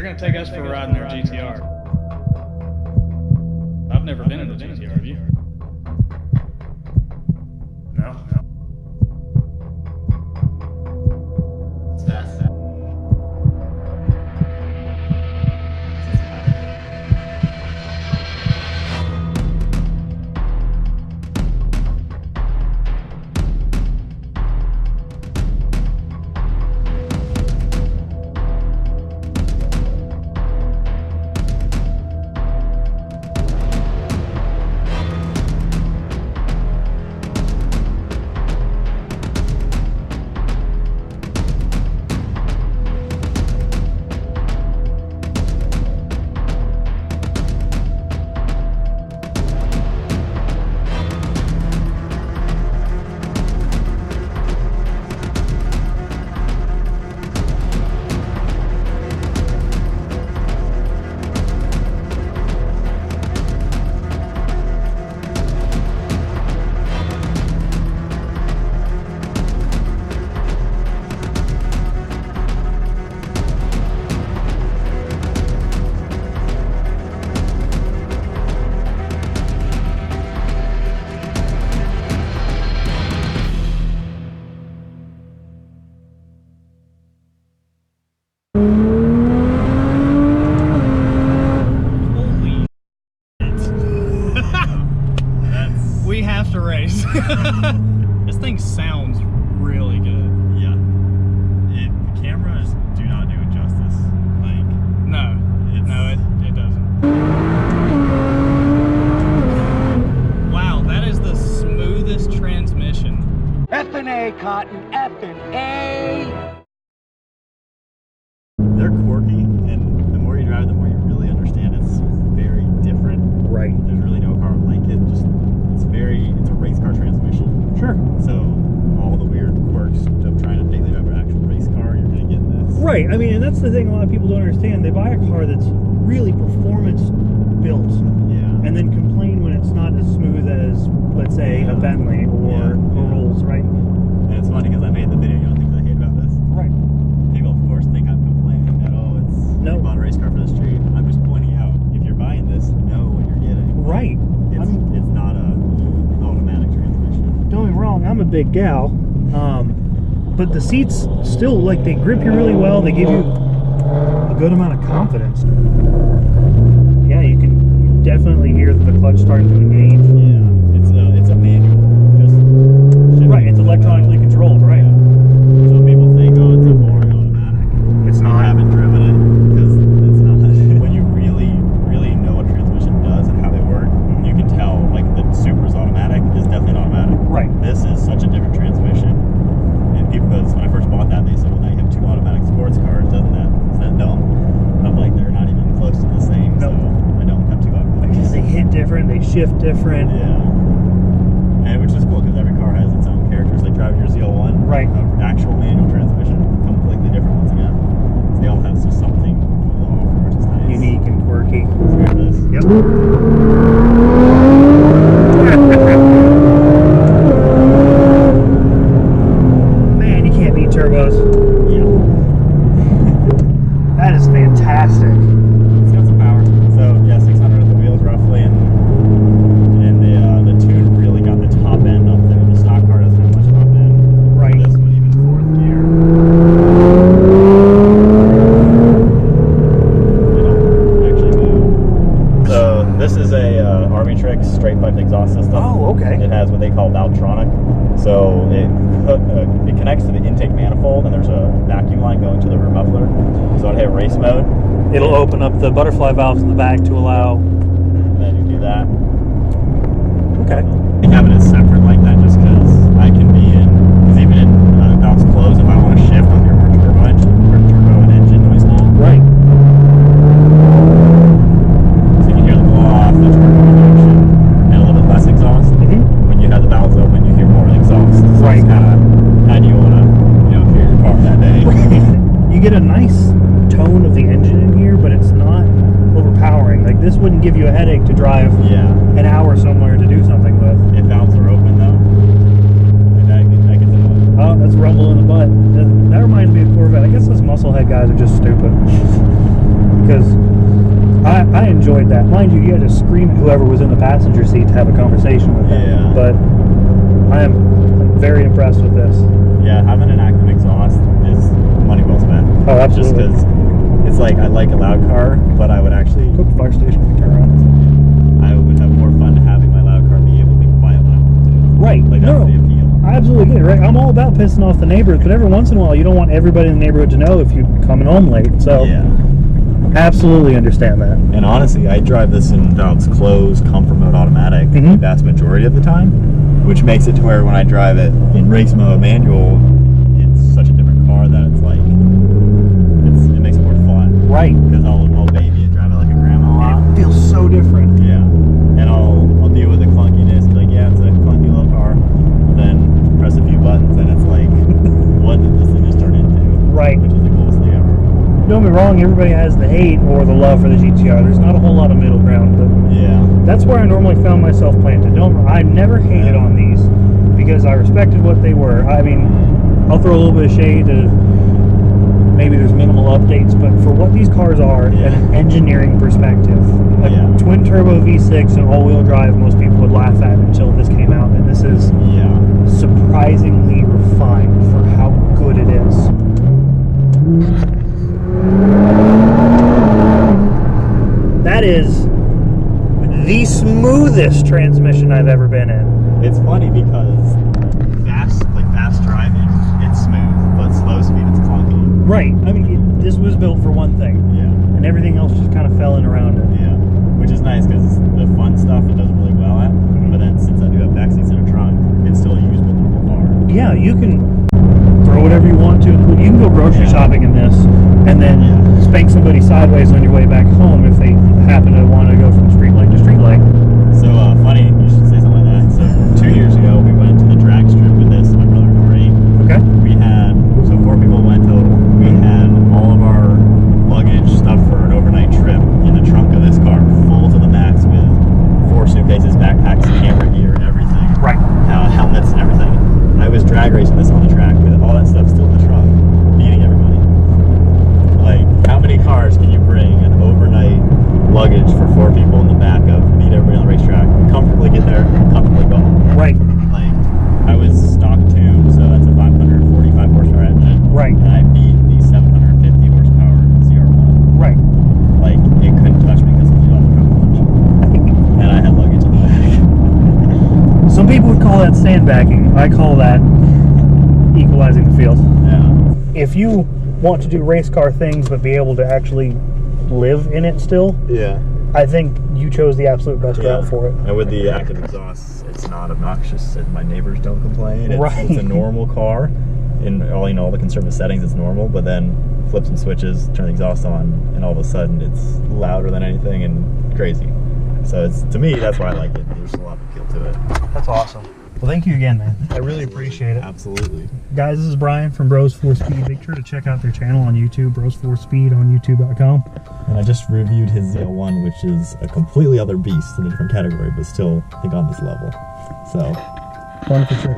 They're going to take us for a ride in their GTR. I've never been in a GTR, have you? No. It's fast. We have to race. This thing sounds really good. Yeah. The cameras do not do it justice. Like, No, it doesn't. Wow, that is the smoothest transmission. F&A, Cotton, F&A. they're quirky, and the more you drive, the more you really understand it's very different. Right. There's really no car like it. Just it's a race car transmission. Sure. So all the weird quirks of trying to daily drive an actual race car, you're gonna get this. Right. I mean, and that's the thing a lot of people don't understand. They buy a car that's really performance built, Yeah. and then complain when it's not as smooth as, let's say, a Bentley or a Rolls, right? And it's funny because I made the video. You don't think I hate about this? Right. People, of course, think I'm complaining that you bought a race car for the street. I'm just pointing out, if you're buying this, know what you're getting. Right. It's not a automatic transmission. Don't get me wrong, I'm a big gal, but the seats still, like, they grip you really well. They give you a good amount of confidence. Yeah, you can definitely hear the clutch starting to engage. Yeah, it's a manual. Just Right, it's electronically controlled, right? Some people think, oh, it's a boring automatic. It's not. I haven't driven it because it's not. When you really know what transmission does and how they work, you can tell, like, the Supra's automatic is definitely an automatic. Right. This is such a different transmission. And people, because when I first bought that, they said, well, now you have two automatic sports cars. Isn't that dumb? And I'm like, they're not even close to the same, so I don't have two automatics. Because they hit different, they shift different. Yeah. And which is cool because every car has its own characters. Like driving your ZL1, Right. Actual manual transmission, completely different once again. They all have just something cool, which is nice. Unique and quirky. Let's hear this. Yep. Man, you can't beat turbos. Yeah. That is fantastic. It's got some power. So yeah, 600 at the wheels roughly, and the tune really got the top end up there. The stock car doesn't have much top end. Right. This one even fourth gear. They don't actually move. So this is a Army Tricks straight pipe exhaust system. Oh, okay. It has what they call Valvetronic. So it connects to the intake manifold, and there's a vacuum line going to the rear muffler. So it hit race mode. It'll open up the butterfly valves in the back to allow. And then you do that. Okay. I have it as separate like that just because I can be in, because even in valves closed, if I want to shift, I'll hear more turbo and engine noise now. Right. So you can hear the blow off, the turbo injection, and a little bit less exhaust. Mm-hmm. When you have the valves open, you hear more exhaust. So Right. it's kind of how do you want to, hear your car that day. You get a nice tone of the engine in here, but it's not overpowering. Like, this wouldn't give you a headache to drive Yeah. an hour somewhere to do something with. If valves are open though, that gets annoying. Oh, that's rumble in the butt. That reminds me of Corvette. I guess those musclehead guys are just stupid. because I enjoyed that. Mind you, you had to scream at whoever was in the passenger seat to have a conversation with them. Yeah. But I'm very impressed with this. Yeah, having an active exhaust is money well spent. Oh, absolutely. Just because it's like I like a loud car, but I would actually Quick fire station can turn around. I would have more fun having my loud car be able to be quiet when I want to. Right. Like that's No. the appeal. I absolutely get it, right? I'm all about pissing off the neighbors, but every once in a while you don't want everybody in the neighborhood to know if you're coming home late. So Yeah. absolutely understand that. And honestly, I drive this in valves closed, comfort mode automatic the Mhm. vast majority of the time, which makes it to where when I drive it in race mode manual, it's such a different car that it's like, it makes it more fun. Right. Because I'll baby it, drive it like a grandma a lot. It feels so different. Yeah. And I'll deal with the clunkiness, be like, yeah, it's a clunky little car. Then press a few buttons and it's like, what did this thing just turn into? Right. Which is the coolest thing ever. Don't get me wrong, everybody has the hate or the love for the GTR. There's not a whole lot of middle ground, but Yeah. that's where I normally found myself planted. I never hated on these because I respected what they were. I mean, I'll throw a little bit of shade to maybe there's minimal updates, but for what these cars are Yeah. at an engineering perspective, a Yeah. twin turbo V6 and all-wheel drive most people would laugh at until this came out, and this is Yeah. surprisingly refined for how good it is. That is the smoothest transmission I've ever been in. It's funny because fast driving, it's smooth, but slow speed, it's clunky. Right. I mean, this was built for one thing, Yeah. and everything else just kind of fell in around it. Yeah. Which is nice because the fun stuff it does really well at, but then since I do have back seats in a trunk, it's still a usable normal car. Yeah, you can throw whatever you want to. You can go grocery shopping in this, and then spank somebody sideways on your way back home if they happen to want to go from street light to street light. So funny, you should say something like that. So 2 years ago, we went to the drag strip with this, my brother and Marie. Okay. We had, so 4 people went total. We had all of our luggage stuff for an overnight trip in the trunk of this car, full to the max with 4 suitcases, backpacks, camera gear, everything. Right. Helmets and everything. I was drag racing this on the track with all that stuff still in the trunk, beating everybody. Like, how many cars can you bring an overnight luggage for 4 people in the back of, beat everybody on the racetrack, comfortably get there, comfortably go home? Right. Like, I was stock 2, so that's a 545 horsepower engine. Right. And I beat the 750 horsepower CR1. Right. Like, it couldn't touch me because of the auto lunch. And I had luggage in the back. Some people would call that sandbagging. I call that equalizing the field. Yeah. If you want to do race car things but be able to actually live in it still, Yeah. I think you chose the absolute best route for it. And with the active exhaust, it's not obnoxious. My neighbors don't complain. It's, Right. It's a normal car. In all the conservative settings, it's normal. But then flip some switches, turn the exhaust on, and all of a sudden it's louder than anything and crazy. So it's, to me, that's why I like it. There's a lot of appeal to it. That's awesome. Well, thank you again, man. I really appreciate it. Absolutely. Guys, this is Brian from BROS FOURR SPEED. Make sure to check out their channel on YouTube, BROS FOURR SPEED on YouTube.com. And I just reviewed his ZL1, which is a completely other beast in a different category, but still, I think on this level. So, Fun for sure.